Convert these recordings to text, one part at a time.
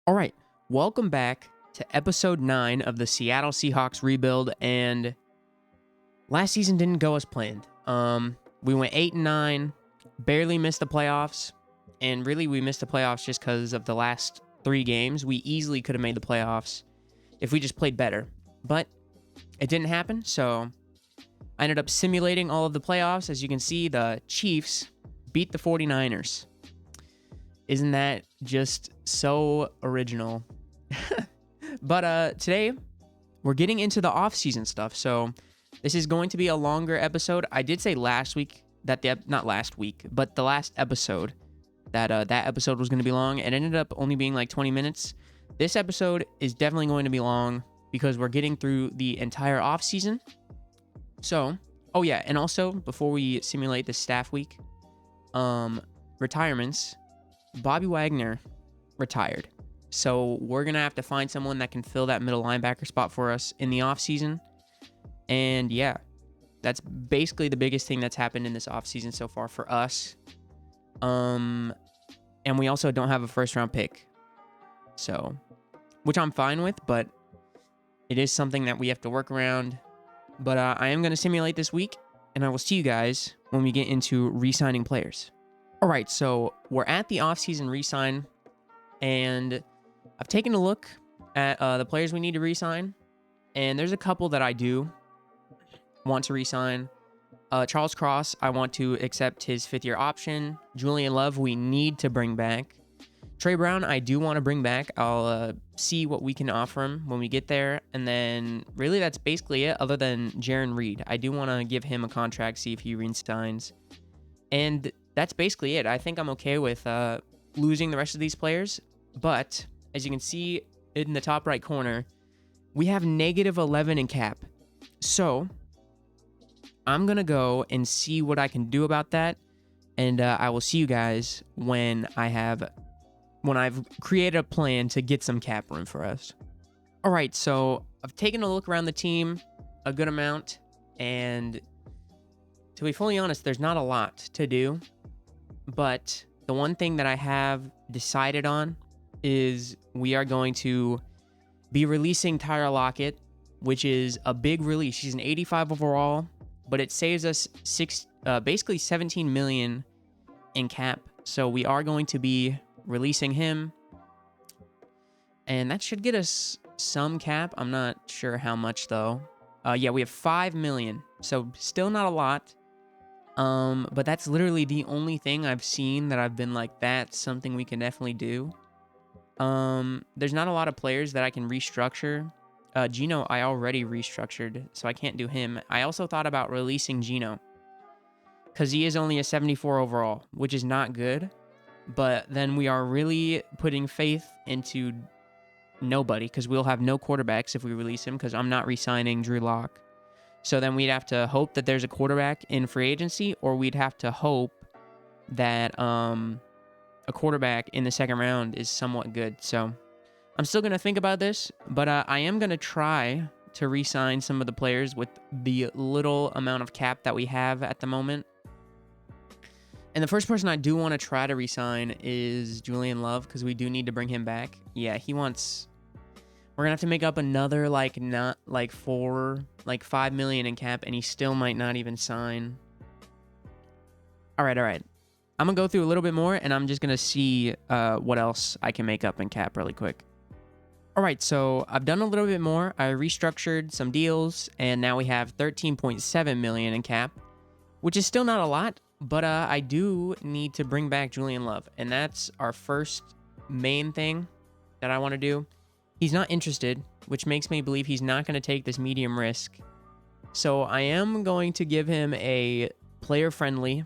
All right, welcome back to episode 9 of the Seattle Seahawks rebuild. And last season didn't go as planned. We went 8-9, barely missed the playoffs, and really we missed the playoffs just because of the last 3 games. We easily could have made the playoffs if we just played better, but it didn't happen. So I ended up simulating all of the playoffs. As you can see, the Chiefs beat the 49ers. Isn't that just so original? But today, we're getting into the off-season stuff. So this is going to be a longer episode. I did say last week that not last week, but the last episode that that episode was going to be long. It ended up only being like 20 minutes. This episode is definitely going to be long because we're getting through the entire off-season. So, oh yeah, and also before we simulate the staff week, retirements. Bobby Wagner retired. So we're going to have to find someone that can fill that middle linebacker spot for us in the offseason. And yeah, that's basically the biggest thing that's happened in this offseason so far for us. And we also don't have a first round pick. So, which I'm fine with, but it is something that we have to work around. But I am going to simulate this week, and I will see you guys when we get into re-signing players. All right, so we're at the offseason re-sign, and I've taken a look at the players we need to re-sign, and there's a couple that I do want to re-sign. Charles Cross, I want to accept his 5th-year option. Julian Love, we need to bring back. Trey Brown, I do want to bring back. I'll see what we can offer him when we get there, and then really that's basically it, other than Jaron Reed. I do want to give him a contract, see if he re-signs, and that's basically it. I think I'm okay with losing the rest of these players. But as you can see in the top right corner, we have -11 in cap. So I'm going to go and see what I can do about that. And I will see you guys when I've created a plan to get some cap room for us. All right, so I've taken a look around the team a good amount. And to be fully honest, there's not a lot to do. But the one thing that I have decided on is we are going to be releasing Tyler Lockett, which is a big release. She's an 85 overall, but it saves us basically 17 million in cap. So we are going to be releasing him, and that should get us some cap. I'm not sure how much though. Yeah, we have 5 million, so still not a lot. But that's literally the only thing I've seen that I've been like, that's something we can definitely do. There's not a lot of players that I can restructure. Gino, I already restructured, so I can't do him. I also thought about releasing Gino, because he is only a 74 overall, which is not good. But then we are really putting faith into nobody, because we'll have no quarterbacks if we release him, because I'm not re-signing Drew Lock. So then we'd have to hope that there's a quarterback in free agency, or we'd have to hope that a quarterback in the second round is somewhat good. So I'm still going to think about this, but I am going to try to re-sign some of the players with the little amount of cap that we have at the moment. And the first person I do want to try to re-sign is Julian Love, because we do need to bring him back. Yeah, we're going to have to make up another, 5 million in cap, and he still might not even sign. All right. I'm going to go through a little bit more, and I'm just going to see what else I can make up in cap really quick. All right, so I've done a little bit more. I restructured some deals, and now we have 13.7 million in cap, which is still not a lot, but I do need to bring back Julian Love, and that's our first main thing that I want to do. He's not interested, which makes me believe he's not going to take this medium risk. So I am going to give him a player-friendly.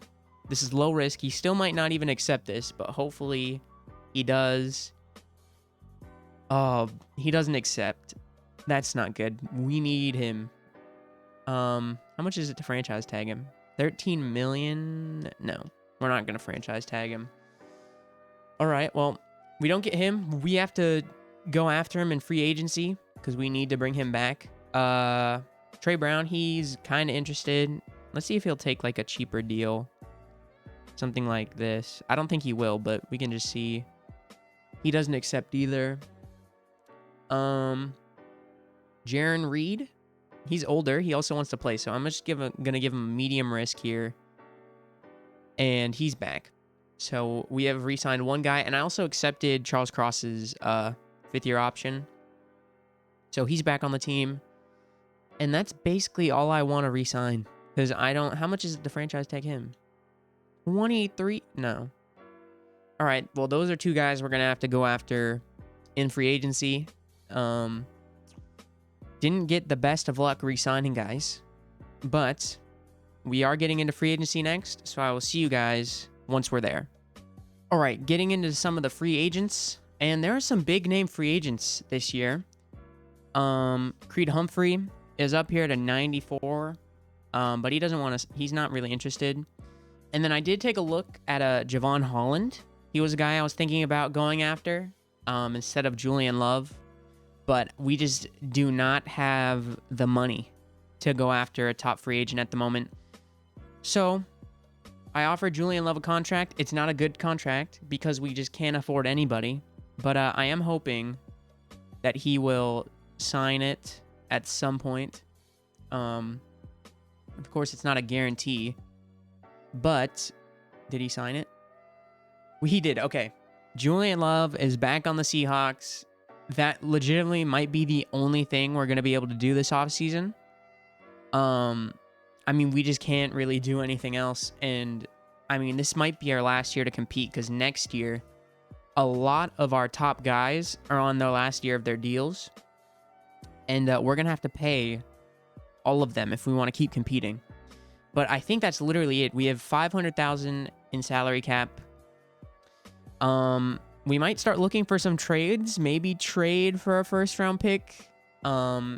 This is low risk. He still might not even accept this, but hopefully he does. Oh, he doesn't accept. That's not good. We need him. How much is it to franchise tag him? 13 million? No, we're not going to franchise tag him. All right, well, we don't get him. We have to go after him in free agency because we need to bring him back. Trey Brown, he's kind of interested. Let's see if he'll take like a cheaper deal. Something like this. I don't think he will, but we can just see. He doesn't accept either. Jaron Reed, he's older. He also wants to play, so I'm just gonna give him a medium risk here. And he's back. So we have re-signed one guy, and I also accepted Charles Cross's 5th-year option. So he's back on the team. And that's basically all I want to re-sign. Because I don't... How much is the franchise tag him? 23? No. All right. Well, those are 2 guys we're going to have to go after in free agency. Didn't get the best of luck re-signing guys. But we are getting into free agency next. So I will see you guys once we're there. All right. Getting into some of the free agents. And there are some big name free agents this year. Creed Humphrey is up here to 94. But he doesn't want to... He's not really interested. And then I did take a look at Javon Holland. He was a guy I was thinking about going after instead of Julian Love. But we just do not have the money to go after a top free agent at the moment. So I offered Julian Love a contract. It's not a good contract because we just can't afford anybody. But I am hoping that he will sign it at some point. Of course, it's not a guarantee. But did he sign it? He did. Okay. Julian Love is back on the Seahawks. That legitimately might be the only thing we're going to be able to do this offseason. I mean, we just can't really do anything else. And, I mean, this might be our last year to compete because next year, a lot of our top guys are on their last year of their deals. And we're going to have to pay all of them if we want to keep competing. But I think that's literally it. We have $500,000 in salary cap. We might start looking for some trades. Maybe trade for a first-round pick. I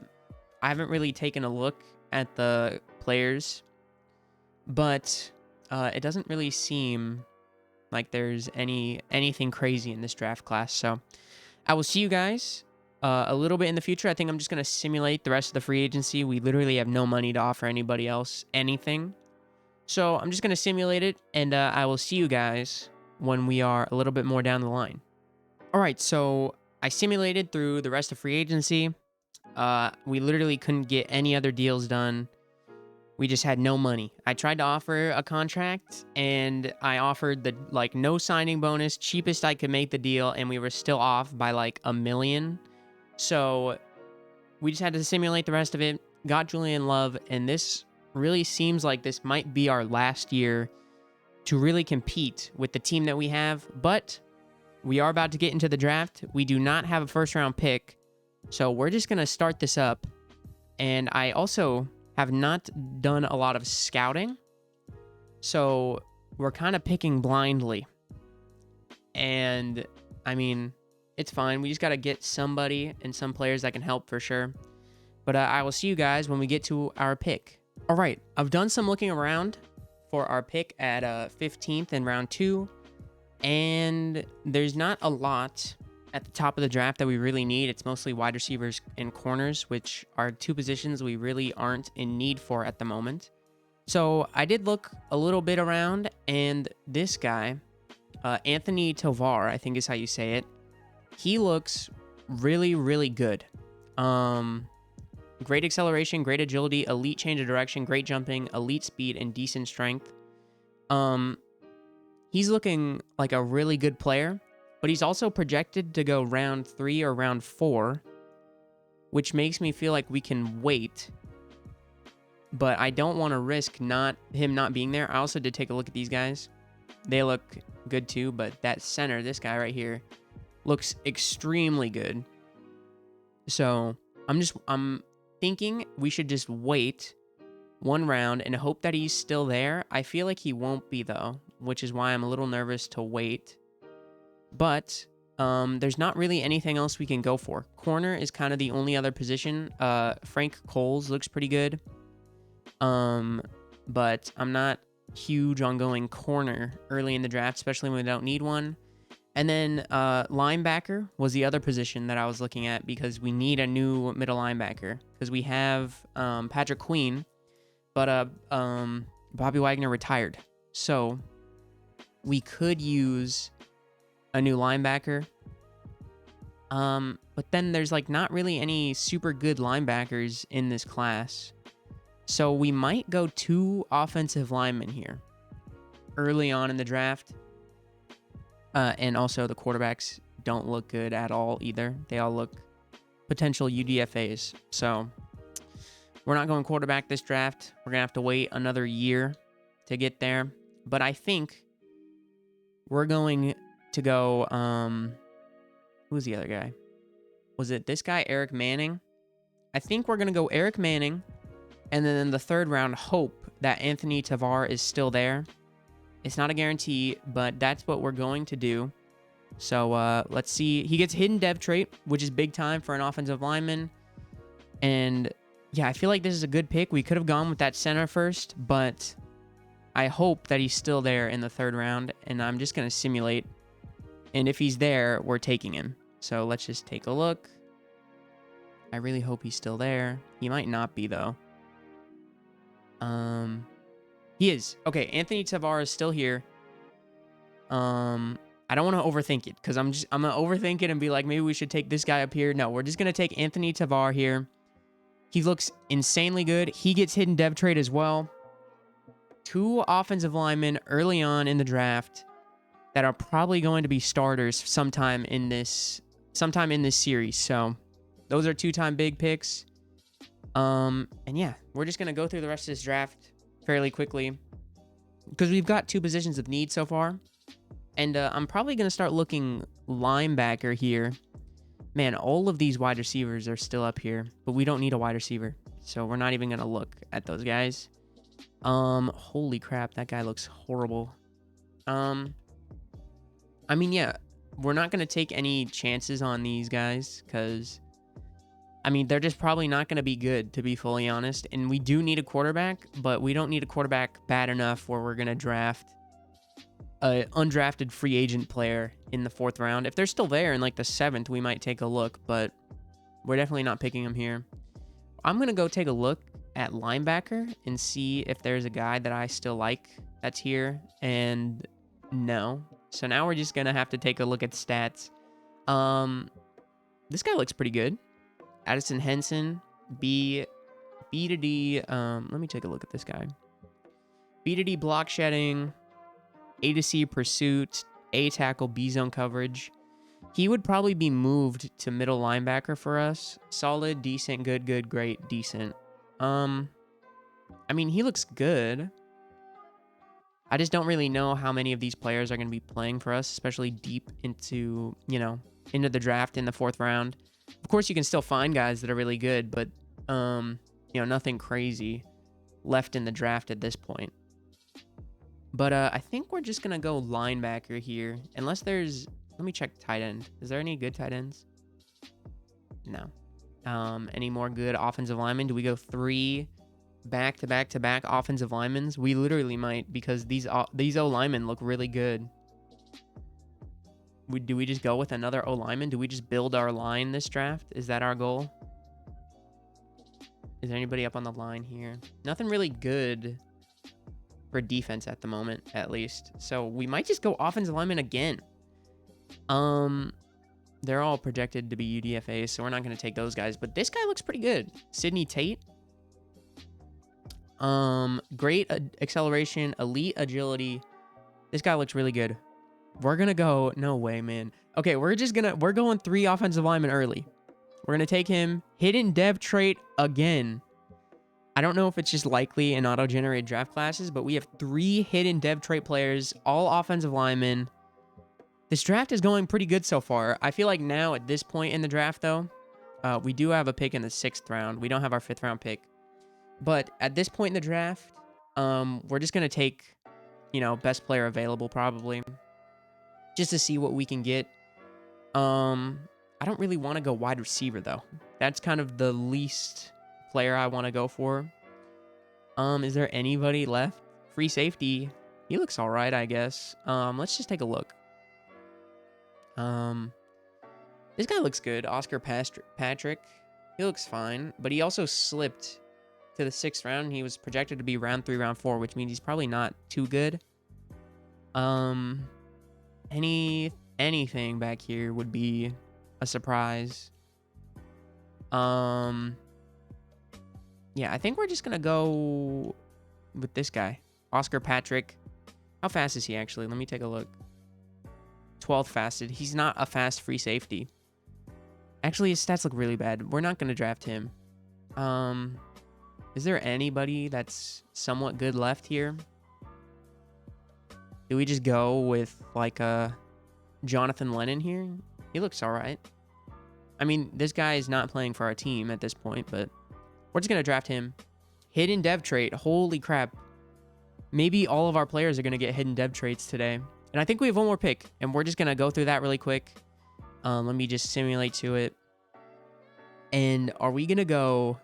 haven't really taken a look at the players. But it doesn't really seem like there's anything crazy in this draft class. So I will see you guys a little bit in the future. I think I'm just going to simulate the rest of the free agency. We literally have no money to offer anybody else anything. So I'm just going to simulate it, and I will see you guys when we are a little bit more down the line. All right, so I simulated through the rest of free agency. We literally couldn't get any other deals done. We just had no money. I tried to offer a contract, and I offered the no signing bonus, cheapest I could make the deal, and we were still off by $1 million. So we just had to simulate the rest of it. Got Julian Love, and this really seems like this might be our last year to really compete with the team that we have. But we are about to get into the draft. We do not have a first-round pick, so we're just going to start this up. And I also have not done a lot of scouting, so we're kind of picking blindly. And, I mean, it's fine. We just got to get somebody and some players that can help for sure. But I will see you guys when we get to our pick. All right, I've done some looking around for our pick at 15th in round 2. And there's not a lot at the top of the draft that we really need. It's mostly wide receivers and corners, which are 2 positions we really aren't in need for at the moment. So I did look a little bit around, and this guy, Anthony Tovar, I think is how you say it, he looks really, really good. Great acceleration, great agility, elite change of direction, great jumping, elite speed, and decent strength. He's looking like a really good player, but he's also projected to go round 3 or round 4, which makes me feel like we can wait. But I don't want to risk him not being there. I also did take a look at these guys. They look good too, but that center, this guy right here, looks extremely good. So I'm thinking we should just wait 1 round and hope that he's still there. I feel like he won't be though, which is why I'm a little nervous to wait. But there's not really anything else we can go for. Corner is kind of the only other position. Frank Coles looks pretty good. But I'm not huge on going corner early in the draft, especially when we don't need one. And then linebacker was the other position that I was looking at because we need a new middle linebacker because we have Patrick Queen, but Bobby Wagner retired. So we could use a new linebacker. But then there's like not really any super good linebackers in this class. So we might go 2 offensive linemen here early on in the draft. And also the quarterbacks don't look good at all either. They all look potential UDFAs. So we're not going quarterback this draft. We're going to have to wait another year to get there. But I think we're going to go, who's the other guy? Was it this guy, Eric Manning? I think we're going to go Eric Manning. And then in the 3rd round, hope that Anthony Tavar is still there. It's not a guarantee, but that's what we're going to do. So let's see. He gets hidden dev trait, which is big time for an offensive lineman. And yeah, I feel like this is a good pick. We could have gone with that center first, but I hope that he's still there in the 3rd round. And I'm just going to simulate. And if he's there, we're taking him. So let's just take a look. I really hope he's still there. He might not be, though. He is. Okay, Anthony Tavar is still here. I don't want to overthink it because I'm gonna overthink it and be like, maybe we should take this guy up here. No, we're just gonna take Anthony Tavar here. He looks insanely good. He gets hidden dev trait as well. 2 offensive linemen early on in the draft that are probably going to be starters sometime in this series. So those are 2-time big picks. And yeah, we're just gonna go through the rest of this draft fairly quickly because we've got 2 positions of need so far. And I'm probably going to start looking linebacker here. Man, all of these wide receivers are still up here, but we don't need a wide receiver. So we're not even going to look at those guys. Holy crap, that guy looks horrible. I mean, yeah, we're not going to take any chances on these guys because, I mean, they're just probably not going to be good, to be fully honest. And we do need a quarterback, but we don't need a quarterback bad enough where we're going to draft an undrafted free agent player in the 4th round. If they're still there in like the 7th, we might take a look, but we're definitely not picking them here. I'm going to go take a look at linebacker and see if there's a guy that I still like that's here. And no. So now we're just going to have to take a look at stats. This guy looks pretty good. Addison Henson, B to D. Let me take a look at this guy. B to D block shedding, A to C pursuit, A tackle, B zone coverage. He would probably be moved to middle linebacker for us. Solid, decent, good, great, decent. I mean, he looks good. I just don't really know how many of these players are going to be playing for us, especially deep into, into the draft in the 4th round. Of course, you can still find guys that are really good, but, nothing crazy left in the draft at this point. But I think we're just going to go linebacker here. Unless there's... Let me check tight end. Is there any good tight ends? No. Any more good offensive linemen? Do we go 3 back-to-back-to-back offensive linemen? We literally might, because these O-linemen look really good. Do we just go with another O-lineman? Do we just build our line this draft? Is that our goal? Is there anybody up on the line here? Nothing really good for defense at the moment, at least. So we might just go offensive lineman again. They're all projected to be UDFAs, so we're not going to take those guys. But this guy looks pretty good. Sidney Tate. Great acceleration, elite agility. This guy looks really good. We're going to go... No way, man. Okay, we're going 3 offensive linemen early. We're going to take him. Hidden dev trait again. I don't know if it's just likely in auto-generated draft classes, but we have 3 hidden dev trait players, all offensive linemen. This draft is going pretty good so far. I feel like now at this point in the draft, though, we do have a pick in the 6th round. We don't have our 5th round pick. But at this point in the draft, we're just going to take, best player available probably, just to see what we can get. I don't really want to go wide receiver, though. That's kind of the least player I want to go for. Is there anybody left? Free safety. He looks all right, I guess. Let's just take a look. This guy looks good. Oscar Patrick. He looks fine, but he also slipped to the 6th round. He was projected to be round 3, round 4, which means he's probably not too good. Anything back here would be a surprise. Yeah, I think we're just gonna go with this guy, Oscar Patrick. How fast is he actually? Let me take a look. 12th fasted. He's not a fast free safety. Actually, his stats look really bad. We're not gonna draft him. Is there anybody that's somewhat good left here? Do we just go with like Jonathan Lennon here? He looks all right. I mean, this guy is not playing for our team at this point, but we're just going to draft him. Hidden dev trait. Holy crap. Maybe all of our players are going to get hidden dev traits today. And I think we have one more pick, and we're just going to go through that really quick. Let me just simulate to it. And are we going to go...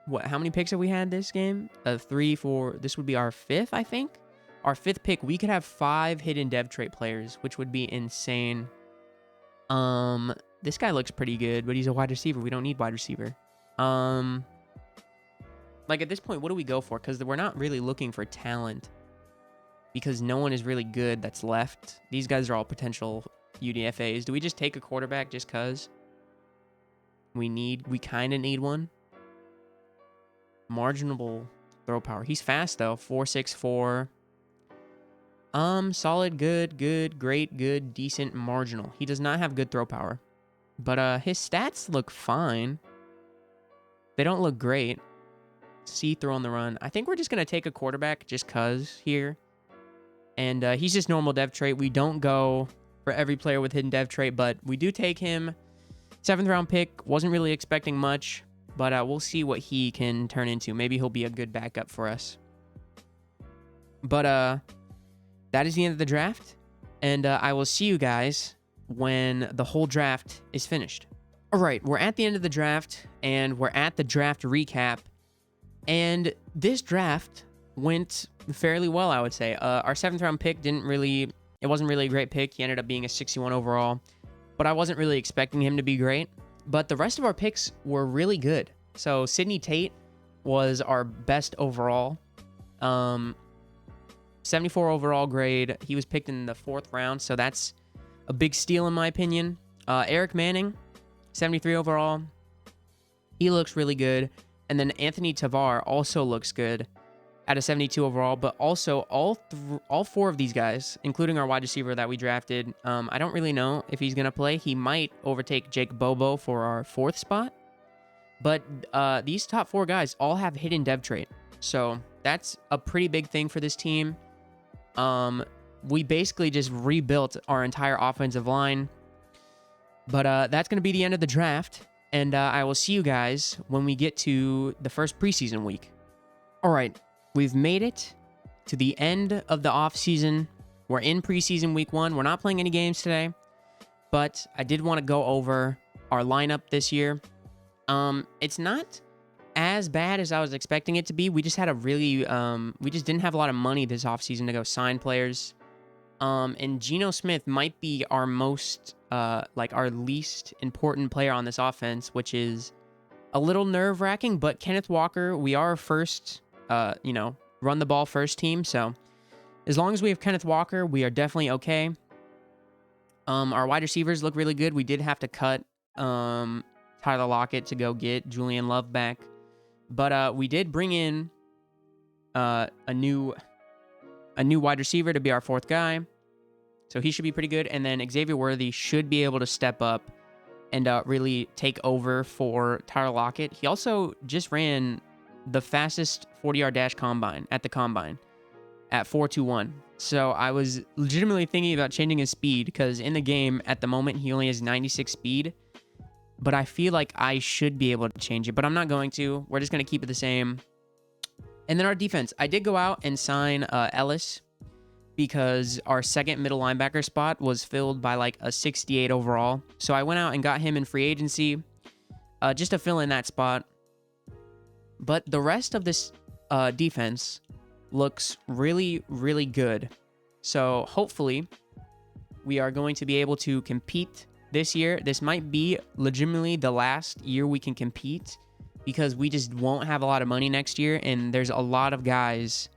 What? How many picks have we had this game? 3, 4... This would be our 5th, I think? Our 5th pick. We could have 5 hidden dev trait players, which would be insane. This guy looks pretty good, but he's a wide receiver. We don't need wide receiver. Like, at this point, what do we go for? Because we're not really looking for talent. Because no one is really good that's left. These guys are all potential UDFAs. Do we just take a quarterback just because? We kind of need one. Marginable throw power. He's fast, though. 4.64. Solid, good, great, good, decent, marginal. He does not have good throw power. But his stats look fine. They don't look great. C throw on the run. I think we're just going to take a quarterback just because here. And he's just normal dev trait. We don't go for every player with hidden dev trait, but we do take him. 7th round pick. Wasn't really expecting much, but we'll see what he can turn into. Maybe he'll be a good backup for us. But that is the end of the draft. And I will see you guys when the whole draft is finished. All right, we're at the end of the draft, and we're at the draft recap. And this draft went fairly well, I would say. Our 7th round pick it wasn't really a great pick. He ended up being a 61 overall, but I wasn't really expecting him to be great. But the rest of our picks were really good. So Sidney Tate was our best overall. 74 overall grade. He was picked in the 4th round, so that's a big steal in my opinion. Eric Manning, 73 overall. He looks really good. And then Anthony Tavar also looks good at a 72 overall. But also all 4 of these guys, including our wide receiver that we drafted, I don't really know if he's going to play. He might overtake Jake Bobo for our 4th spot. But these top 4 guys all have hidden dev trait. So that's a pretty big thing for this team. We basically just rebuilt our entire offensive line. But that's going to be the end of the draft. And I will see you guys when we get to the first preseason week. All right, we've made it to the end of the offseason. We're in preseason week 1. We're not playing any games today. But I did want to go over our lineup this year. It's not as bad as I was expecting it to be. We just had we just didn't have a lot of money this offseason to go sign players. And Geno Smith might be our most, our least important player on this offense, which is a little nerve-wracking. But Kenneth Walker, we are first, run the ball first team. So as long as we have Kenneth Walker, we are definitely okay. Our wide receivers look really good. We did have to cut Tyler Lockett to go get Julian Love back. But we did bring in a new wide receiver to be our 4th guy. So he should be pretty good. And then Xavier Worthy should be able to step up and really take over for Tyler Lockett. He also just ran the fastest 40-yard dash combine at 4.21. So I was legitimately thinking about changing his speed because in the game at the moment he only has 96 speed. But I feel like I should be able to change it. But I'm not going to. We're just going to keep it the same. And then our defense. I did go out and sign Ellis because our 2nd middle linebacker spot was filled by like a 68 overall. So I went out and got him in free agency just to fill in that spot. But the rest of this defense looks really, really good. So hopefully we are going to be able to compete this year. This might be legitimately the last year we can compete because we just won't have a lot of money next year. And there's a lot of guys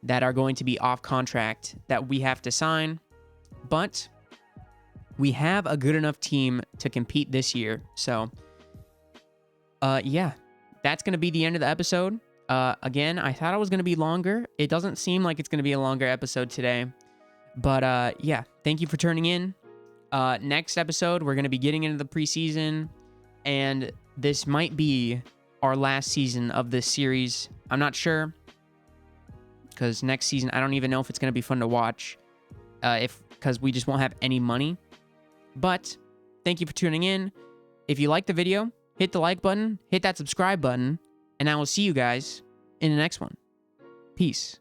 that are going to be off contract that we have to sign. But we have a good enough team to compete this year. So, yeah, that's going to be the end of the episode. Again, I thought it was going to be longer. It doesn't seem like it's going to be a longer episode today. But, yeah, thank you for tuning in. Next episode, we're going to be getting into the preseason, and this might be our last season of this series. I'm not sure, because next season, I don't even know if it's going to be fun to watch, because we just won't have any money. But thank you for tuning in. If you like the video, hit the like button, hit that subscribe button, and I will see you guys in the next one. Peace.